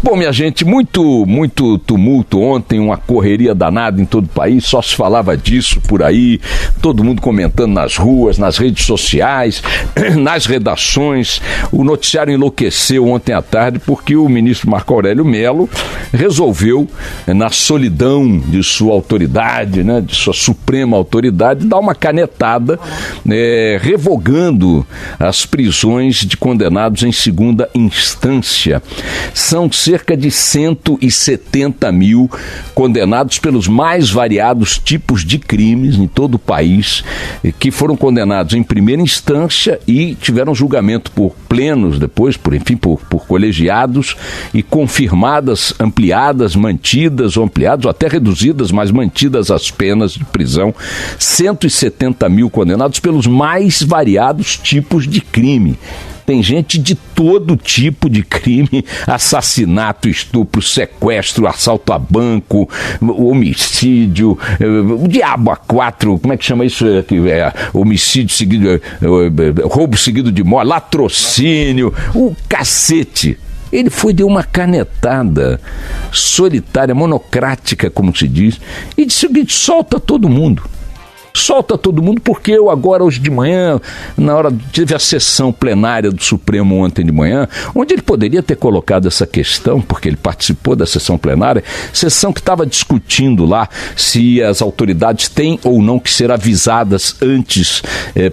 Bom, minha gente, muito tumulto ontem, uma correria danada em todo o país, só se falava disso por aí, todo mundo comentando nas ruas, nas redes sociais, nas redações. O noticiário enlouqueceu ontem à tarde porque o ministro Marco Aurélio Mello resolveu, na solidão de sua autoridade, né, de sua suprema autoridade, dar uma canetada, revogando as prisões de condenados em segunda instância. São cerca de 170 mil condenados pelos mais variados tipos de crimes em todo o país, que foram condenados em primeira instância e tiveram julgamento por plenos depois, por colegiados, e confirmadas, ampliadas, mantidas ou ampliadas, ou até reduzidas, mas mantidas as penas de prisão. 170 mil condenados pelos mais variados tipos de crime. Tem gente de todo tipo de crime: assassinato, estupro, sequestro, assalto a banco, homicídio, o diabo a quatro, como é que chama isso? Homicídio seguido, roubo seguido de morte, latrocínio, o cacete. Ele deu uma canetada solitária, monocrática, como se diz, e disse o seguinte: solta todo mundo. Solta todo mundo, porque eu agora, hoje de manhã, tive a sessão plenária do Supremo ontem de manhã, onde ele poderia ter colocado essa questão, porque ele participou da sessão plenária, sessão que estava discutindo lá se as autoridades têm ou não que ser avisadas antes,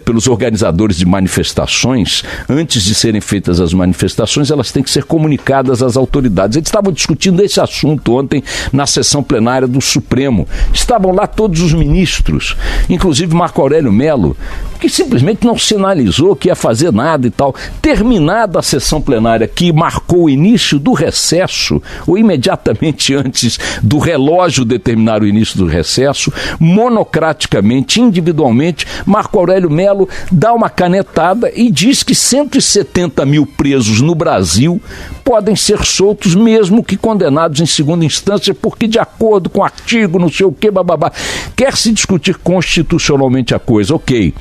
pelos organizadores de manifestações, antes de serem feitas as manifestações, elas têm que ser comunicadas às autoridades. Eles estavam discutindo esse assunto ontem na sessão plenária do Supremo. Estavam lá todos os ministros, inclusive Marco Aurélio Mello, que simplesmente não sinalizou que ia fazer nada e tal. Terminada a sessão plenária, que marcou o início do recesso, ou imediatamente antes do relógio determinar o início do recesso, monocraticamente, individualmente, Marco Aurélio Mello dá uma canetada e diz que 170 mil presos no Brasil podem ser soltos mesmo que condenados em segunda instância, porque de acordo com o artigo, não sei o que, bababá. Quer se discutir constitucionalmente a coisa, ok.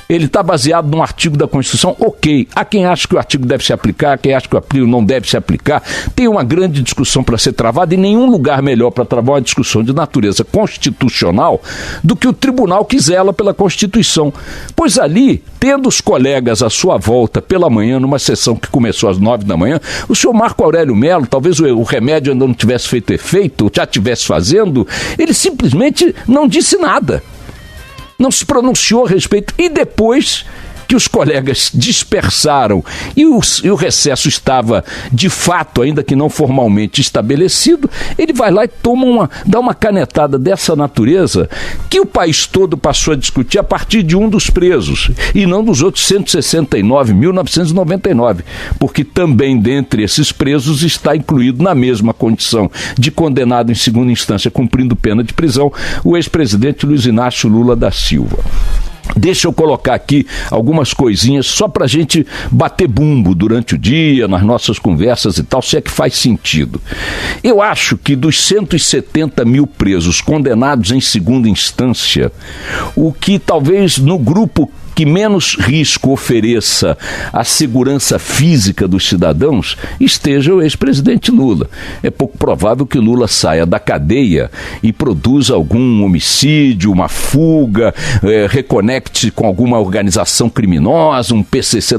Ele está baseado num artigo da Constituição, ok. Há quem acha que o artigo deve se aplicar, quem acha que o artigo não deve se aplicar. Tem uma grande discussão para ser travada, e nenhum lugar melhor para travar uma discussão de natureza constitucional do que o tribunal que zela pela Constituição. Pois ali, tendo os colegas à sua volta pela manhã, numa sessão que começou às 9 da manhã, o senhor Marco Aurélio Mello, talvez o remédio ainda não tivesse feito efeito, ou já estivesse fazendo, ele simplesmente não disse nada. Não se pronunciou a respeito, e depois que os colegas dispersaram e o recesso estava de fato, ainda que não formalmente estabelecido, ele vai lá e dá uma canetada dessa natureza que o país todo passou a discutir a partir de um dos presos e não dos outros 169.999, porque também dentre esses presos está incluído na mesma condição de condenado em segunda instância cumprindo pena de prisão o ex-presidente Luiz Inácio Lula da Silva. Deixa eu colocar aqui algumas coisinhas só para a gente bater bumbo durante o dia, nas nossas conversas e tal, se é que faz sentido. Eu acho que dos 170 mil presos condenados em segunda instância, o que talvez no grupo que menos risco ofereça à segurança física dos cidadãos esteja o ex-presidente Lula. É pouco provável que Lula saia da cadeia e produza algum homicídio, uma fuga, reconecte com alguma organização criminosa, um PCC.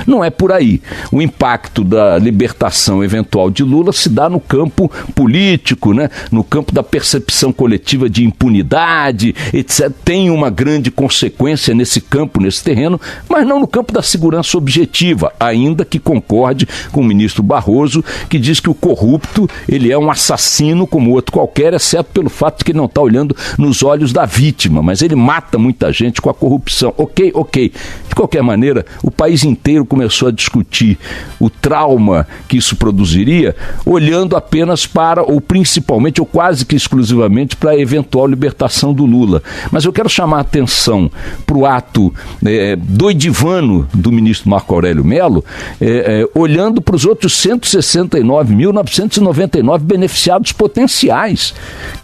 Não é por aí. O impacto da libertação eventual de Lula se dá no campo político, né? No campo da percepção coletiva de impunidade, etc. Tem uma grande consequência nesse campo, nesse terreno, mas não no campo da segurança objetiva, ainda que concorde com o ministro Barroso, que diz que o corrupto, ele é um assassino como outro qualquer, exceto pelo fato de que ele não está olhando nos olhos da vítima, mas ele mata muita gente com a corrupção. Ok. De qualquer maneira, o país inteiro começou a discutir o trauma que isso produziria, olhando apenas para, ou principalmente, ou quase que exclusivamente, para a eventual libertação do Lula. Mas eu quero chamar a atenção para o ato doidivano do ministro Marco Aurélio Mello, olhando para os outros 169.999 beneficiados potenciais.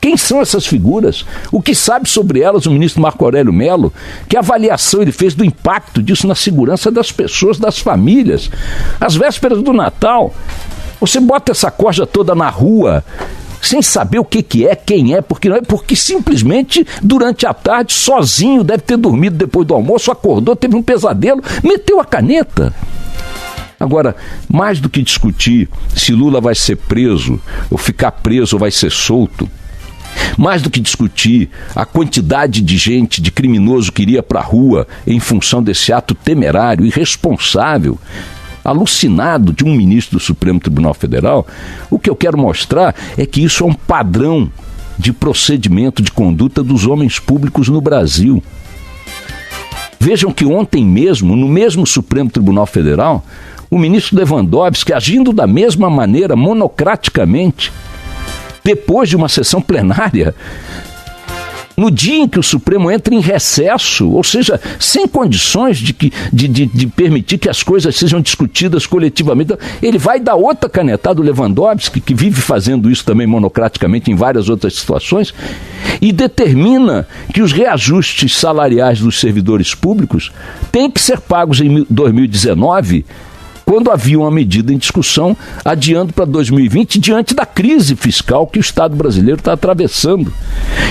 Quem são essas figuras? O que sabe sobre elas o ministro Marco Aurélio Mello? Que avaliação ele fez do impacto disso na segurança das pessoas, das famílias? Às vésperas do Natal, Você bota essa corja toda na rua, sem saber o que é, quem é, porque não é, porque simplesmente durante a tarde, sozinho, deve ter dormido depois do almoço, acordou, teve um pesadelo, meteu a caneta. Agora, mais do que discutir se Lula vai ser preso, ou ficar preso, ou vai ser solto, mais do que discutir a quantidade de gente, de criminoso que iria para a rua em função desse ato temerário, irresponsável, alucinado de um ministro do Supremo Tribunal Federal, o que eu quero mostrar é que isso é um padrão de procedimento, de conduta dos homens públicos no Brasil. Vejam que ontem mesmo, no mesmo Supremo Tribunal Federal, o ministro Lewandowski, agindo da mesma maneira, monocraticamente, depois de uma sessão plenária, no dia em que o Supremo entra em recesso, ou seja, sem condições de permitir que as coisas sejam discutidas coletivamente, ele vai dar outra canetada, o Lewandowski, que vive fazendo isso também monocraticamente em várias outras situações, e determina que os reajustes salariais dos servidores públicos têm que ser pagos em 2019, quando havia uma medida em discussão, adiando para 2020, diante da crise fiscal que o Estado brasileiro está atravessando.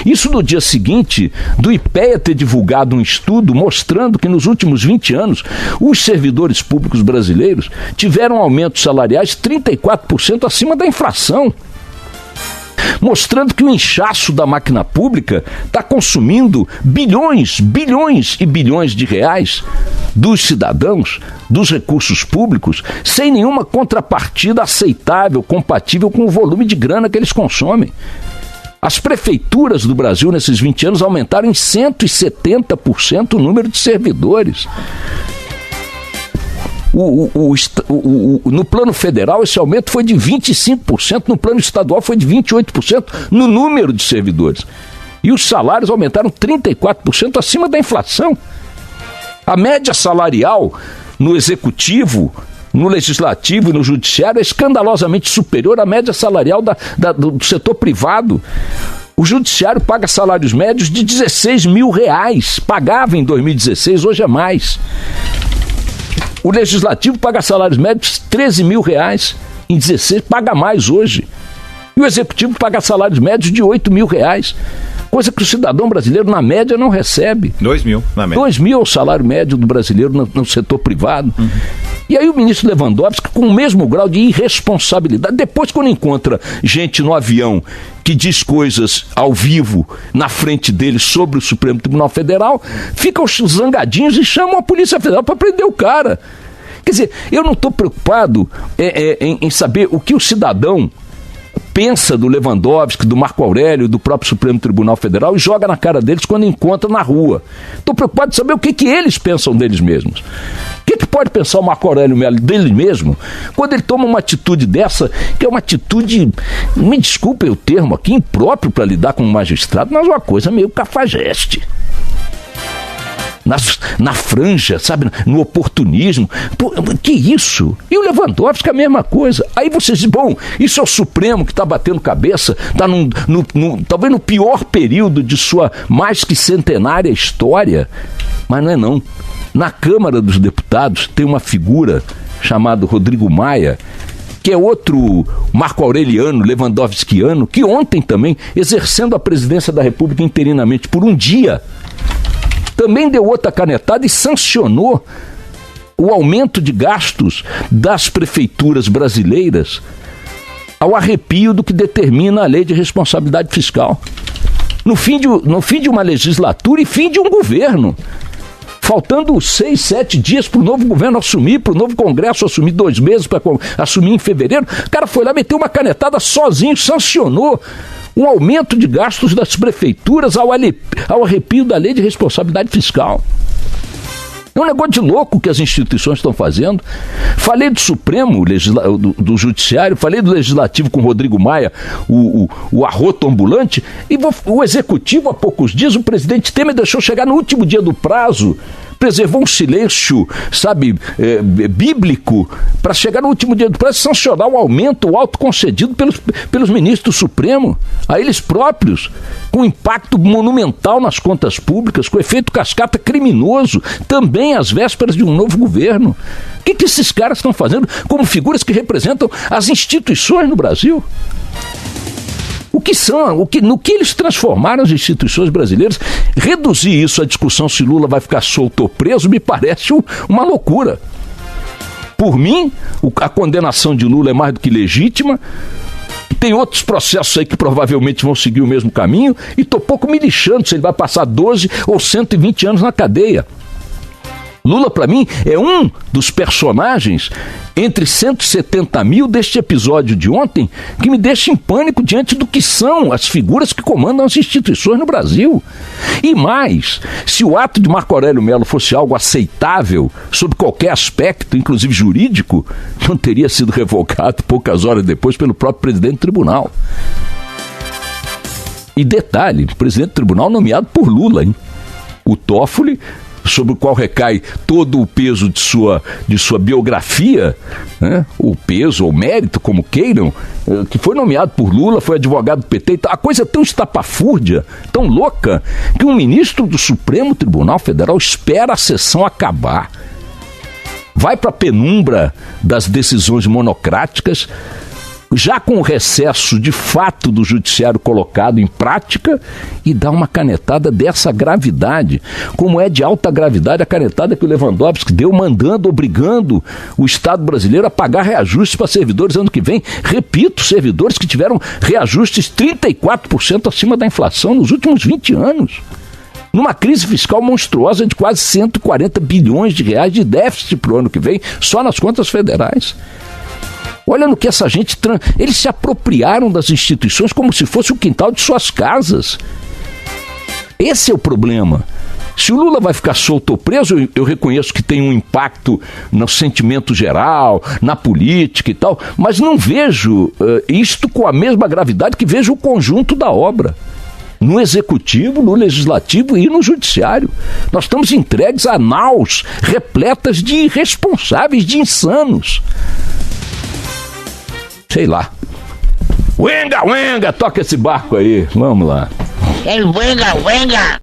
Isso no dia seguinte do IPEA ter divulgado um estudo mostrando que nos últimos 20 anos, os servidores públicos brasileiros tiveram aumentos salariais 34% acima da inflação, mostrando que o inchaço da máquina pública está consumindo bilhões e bilhões de reais dos cidadãos, dos recursos públicos, sem nenhuma contrapartida aceitável, compatível com o volume de grana que eles consomem. As prefeituras do Brasil nesses 20 anos aumentaram em 170% o número de servidores. No plano federal esse aumento foi de 25%, no plano estadual foi de 28% no número de servidores. E os salários aumentaram 34% acima da inflação. A média salarial no executivo, no legislativo e no judiciário é escandalosamente superior à média salarial do setor privado. O judiciário paga salários médios de R$16 mil, pagava em 2016, hoje é mais. O legislativo paga salários médios de R$13 mil, em 16, paga mais hoje. E o executivo paga salários médios de R$8 mil, coisa que o cidadão brasileiro, na média, não recebe. 2 mil, na média. 2 mil é o salário médio do brasileiro no setor privado. Uhum. E aí o ministro Lewandowski, com o mesmo grau de irresponsabilidade, depois quando encontra gente no avião que diz coisas ao vivo na frente dele sobre o Supremo Tribunal Federal, ficam zangadinhos e chamam a Polícia Federal para prender o cara. Quer dizer, eu não estou preocupado em saber o que o cidadão pensa do Lewandowski, do Marco Aurélio, do próprio Supremo Tribunal Federal e joga na cara deles quando encontra na rua. Estou preocupado em saber o que eles pensam deles mesmos. O que pode pensar o Marco Aurélio dele mesmo quando ele toma uma atitude dessa, que é uma atitude, me desculpem o termo aqui, impróprio para lidar com um magistrado, mas uma coisa meio cafajeste. Na franja, sabe, no oportunismo. Pô, que isso? E o Lewandowski é a mesma coisa. Aí vocês dizem, bom, isso é o Supremo que está batendo cabeça, está talvez no pior período de sua mais que centenária história, mas não é não. Na Câmara dos Deputados tem uma figura chamada Rodrigo Maia, que é outro Marco Aureliano, Lewandowskiano, que ontem também, exercendo a presidência da República interinamente por um dia, também deu outra canetada e sancionou o aumento de gastos das prefeituras brasileiras ao arrepio do que determina a lei de responsabilidade fiscal. No fim de uma legislatura e fim de um governo. Faltando 6, 7 dias para o novo governo assumir, para o novo Congresso assumir 2 meses para assumir em fevereiro, o cara foi lá, meteu uma canetada sozinho, sancionou um aumento de gastos das prefeituras ao arrepio da lei de responsabilidade fiscal. É um negócio de louco que as instituições estão fazendo. Falei do Supremo, do Judiciário, falei do Legislativo com o Rodrigo Maia, o arroto ambulante, e o Executivo, há poucos dias, o presidente Temer deixou chegar no último dia do prazo preservou um silêncio, sabe, bíblico, para chegar no último dia do prazo e sancionar o aumento, o alto concedido pelos ministros do Supremo, a eles próprios, com impacto monumental nas contas públicas, com efeito cascata criminoso, também às vésperas de um novo governo. O que esses caras estão fazendo como figuras que representam as instituições no Brasil? O que são, no que eles transformaram as instituições brasileiras? Reduzir isso à discussão se Lula vai ficar solto ou preso me parece uma loucura. Por mim, a condenação de Lula é mais do que legítima. Tem outros processos aí que provavelmente vão seguir o mesmo caminho e estou pouco me lixando se ele vai passar 12 ou 120 anos na cadeia. Lula, para mim, é um dos personagens entre 170 mil deste episódio de ontem que me deixa em pânico diante do que são as figuras que comandam as instituições no Brasil. E mais, se o ato de Marco Aurélio Mello fosse algo aceitável sob qualquer aspecto, inclusive jurídico, não teria sido revogado poucas horas depois pelo próprio presidente do tribunal. E detalhe, o presidente do tribunal nomeado por Lula, hein? O Toffoli, sobre o qual recai todo o peso de sua biografia, né? O peso ou mérito, como queiram, que foi nomeado por Lula, foi advogado do PT. A coisa é tão estapafúrdia, tão louca, que um ministro do Supremo Tribunal Federal espera a sessão acabar. Vai para a penumbra das decisões monocráticas, já com o recesso de fato do judiciário colocado em prática, e dá uma canetada dessa gravidade, como é de alta gravidade a canetada que o Lewandowski deu, mandando, obrigando o Estado brasileiro a pagar reajustes para servidores ano que vem. Repito, servidores que tiveram reajustes 34% acima da inflação nos últimos 20 anos. Numa crise fiscal monstruosa de quase 140 bilhões de reais de déficit para o ano que vem, só nas contas federais. Olha no que essa gente... Eles se apropriaram das instituições como se fosse o quintal de suas casas. Esse é o problema. Se o Lula vai ficar solto ou preso, eu reconheço que tem um impacto no sentimento geral, na política e tal, mas não vejo isto com a mesma gravidade que vejo o conjunto da obra. No executivo, no legislativo e no judiciário. Nós estamos entregues a naus repletas de irresponsáveis, de insanos. Sei lá. Uenga, uenga, toca esse barco aí. Vamos lá. Uenga, uenga.